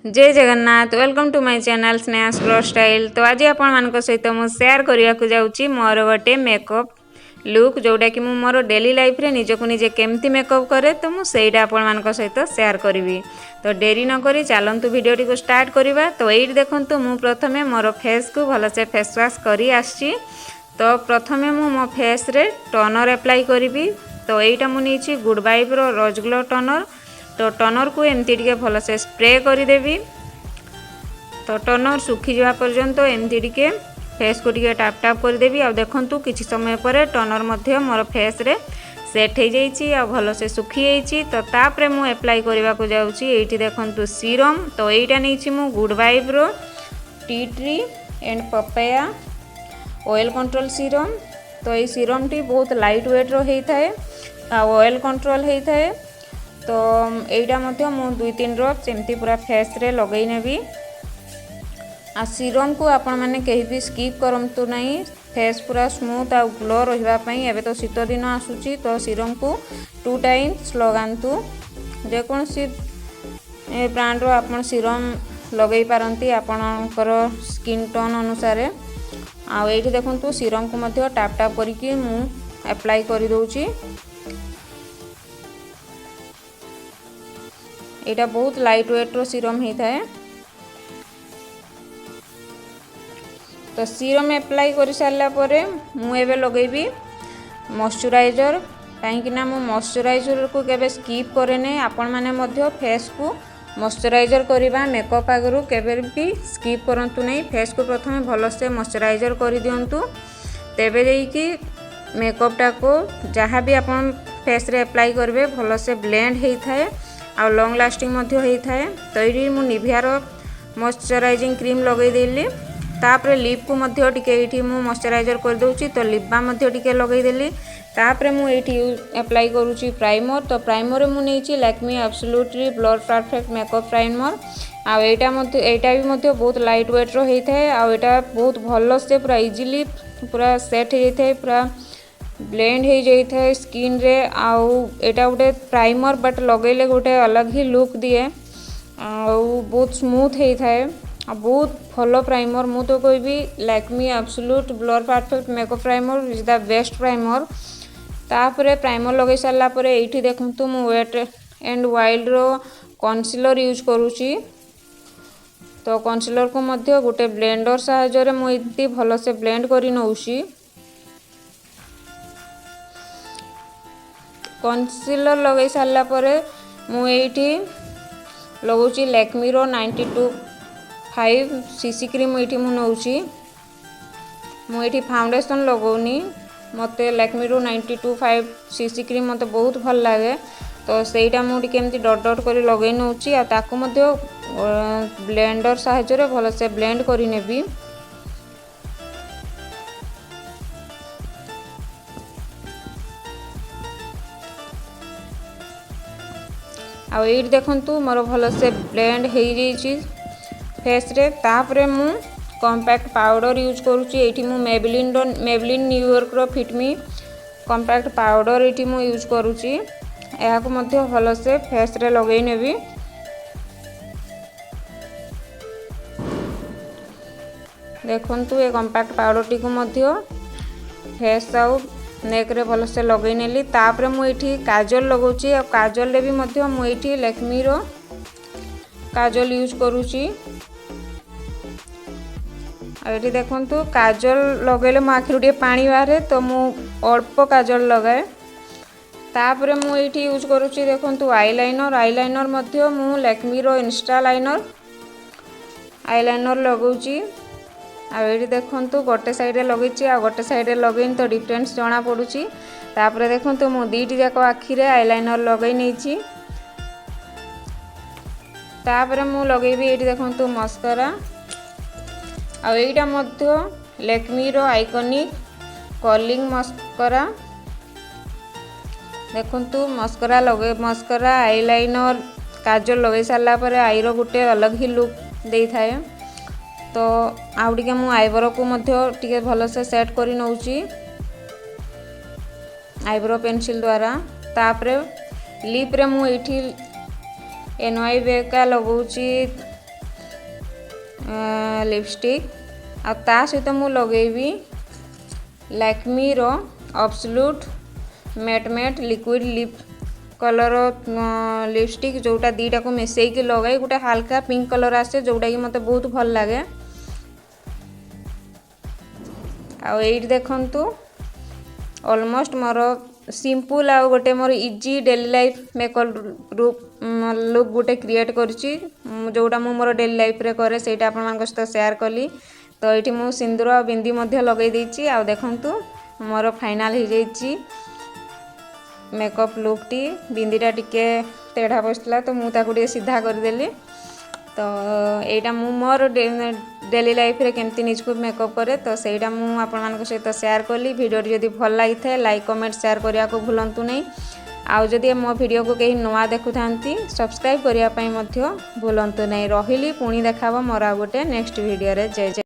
जय Jagannath welcome to my channel Sneha's glow style. तो आज आपण मान सहित मु शेयर करने को जाऊँगी मोर गोटे मेकअप लुक जोटा कि मोर डेली लाइफ रे निजको निजे केमती मेकअप करे तो मुझे आपण मान सहित शेयर करी। तो डेरी न करी चलतु वीडियो को स्टार्ट करवा। तो ये देखु मु प्रथमे मोर फेस को भलसे फेस वाश करी आसी। तो प्रथमे मु मो फेस रे टोनर अप्लाई करी। तो यहीटा मुझे गुड वाइब रो रोज ग्लो टोनर। तो टोनर को एमती टिके भलसे स्प्रे करदेवी। तो टोनर सुखी जावा पर्यंत एमती टिके फेस को टिके टाप टाप करदेवी। आ देखंतु किछि समय पर टोनर मध्य मोर फेस रे सेट हो जाइछि आ भलसे सुखी जाइछि। तो तापरे मु अप्लाई करबा को जाउछि। एठी देखंतु सीरम। तो एटा नैछि मु good vibe rho tea tree and papaya oil control serum. तो ये सीरम टी बहुत लाइट वेट रो हेइथाय आ ऑयल कंट्रोल हेइथाय। तो यहीटा मध्य मु 2-3 ड्रॉप्स एमती पूरा फेस रे लगई नेबी। आ सीरम को आपण माने कहीं भी स्किप करंतु नहीं। फेस पूरा स्मूथ आ ग्लो रहिबा पई एबे तो शीत दिन आसुची। तो सीरम को 2 टाइम्स लगांतु। जे कोनसी ब्रांड रो आपण सीरम लगई पारंती आपणकर स्किन टोन अनुसार। आ एठी देखंतु सीरम को मध्य टैप टैप करिकि मु अप्लाई करि दउची। एटा बहुत लाइट वेट रो सीरम होता है। तो सीरम अप्लाई कर सारा पर मुझे लगेबी मॉइस्चराइजर। कहीं मु मॉइस्चराइजर को केबे स्किप करे नहीं। आपण माने मध्य फेस को मॉइस्चराइजर करवा मेकअप आगु केबे भी स्किप करंतु नहीं। फेस को प्रथमे भलसे मॉइस्चराइजर कर दियंतु। तेबे देकी मेकअप टा को जहाँ भी आपण फेस रे अप्लाई करबे भलसे ब्लेंड होता है आ लॉन्ग लास्टिंग मध्य होता है। तो ये मु निभियार मॉइस्चराइजिंग क्रीम लगे देली। तापरे लिप को मध्य टिके एठी मु मॉइस्चराइजर कर दोची। तो लिप बाम मध्य टिके लगे देली। तापरे मु एठी अप्लाई करूची प्राइमर। तो प्राइमर मु नेची Lakme absolutely blur perfect makeup primer. आ एटा भी मध्य बहुत लाइट वेट रो होता है। आ एटा बहुत भल से पूरा इजीली पूरा सेट हो जाता है, पूरा ब्लेंड हो जाता है स्किन रे। आउ एटा गोटे प्राइमर बट लगेले गोटे अलग ही लुक दिए। बहुत स्मूथ होता है आ बहुत भल प्राइमर। मु तो कहबी Lakme absolute blur perfect makeup primer is the best primer. तापरे प्राइमर लगे सारा पर एठी देखंतु मु वेट एंड वाइल्ड रो कन्सीलर यूज करूची। तो कन्सीलर को मध्य गोटे ब्लेंडर सहायता रे मु इति भल से ब्लेंड करी नउची। कन्सीलर लगे सारा पर मु एठी लगौची लैक्मी रो 92.5 सीसी क्रीम एठी मु नउची। मु एठी फाउंडेशन लगौनी। मते लैक्मी रो 92.5 सीसी क्रीम मते बहुत भल लागे। तो सेटा मु टिके एमती डॉट डॉट करी लगै नउची। आ ताको मते ब्लेंडर सहायता रे भल से ब्लेंड करी नेबी। आ ये देखंतु मोर भल से ब्लेंड हो जाइए फेस रे। तापरे मु कॉम्पैक्ट पाउडर यूज करूची। एठी मु मेबलिन न्यूयॉर्क रो फिट मी कॉम्पैक्ट पाउडर एठी मु यूज करूची। एहा को मध्य भल से फेस रे लगै नेबी। देखंतु ए कॉम्पैक्ट पाउडर टी को मध्य फेस आउ नेक रे भल से लगै नेली। तापरे मु एठी काजल लगौची। आ काजल रे भी मध्य मु एठी लैक्मी रो काजल यूज करूची। आ एठी देखंतु काजल लगैले मो आखिरु टे पानी बाहरे। तो मु अल्प काजल लगाए। तापरे मु एठी यूज करूची देखंतु आईलाइनर। आईलाइनर मध्य मु लैक्मी रो इंस्टा लाइनर आईलाइनर लगौची। आ ये देखंतु गोटे साइड रे लगेची आ गोटे साइड रे लगेन तो डिफरेंस जना पड़ुची। तापरे देखंतु मु दीटी जाक आखि रे आईलाइनर लगै नेची। तापरे मु लगेबी एठी देखंतु मस्कारा। आ एटा मध्य लैक्मी रो आइकॉनिक कर्लिंग मस्कारा। देखंतु मस्कारा आईलाइनर काजल लगे सारा पर आईरो गोटे अलग ही लुक दे थाए। तो आउ टिके मु आईब्रो को मध्य टिके भल से सेट करी नउची आईब्रो पेंसिल द्वारा। तापरे लिप रे मु एठी NY बेका लगौची लिपस्टिक आ ता सहित मु लगेबी लैक्मी रो absolute matte matte liquid lip colour lipstick जोटा दीटा को मिसई के लगाई गोटे हल्का पिंक कलर आसे जोटा कि मते बहुत भल लागे। आ एट देखंतु ऑलमोस्ट मोर सिंपल आ गोटे more easy daily life makeup look गोटे क्रिएट करछि जोटा मु मोर डेली लाइफ रे करे सेटा आपन मान सहित शेयर कली। तो ये मु सिंदूर आ बिंदी मध्य लगे देछि आ देखंतु मोर फाइनल हो जाइछि मेकअप लुक टी। बिंदीटा टिके टेढ़ा बसला तो मु ताकू टिके सीधा कर देली। तो एटा मु मोर डेली लाइफ रे केमती निजको मेकअप करे तो सेटा मु आपन मान सहित शेयर कली। वीडियो जदी भल लागि थाए लाइक कमेंट शेयर करिया को भूलंतु नै। आउ जदि मो वीडियो को कहीं नवा देखुथांती सब्सक्राइब करिया पई मध्य भूलंतु नै। रहिली पुणी देखाबो मोर गोटे नेक्स्ट वीडियो रे। जय जय।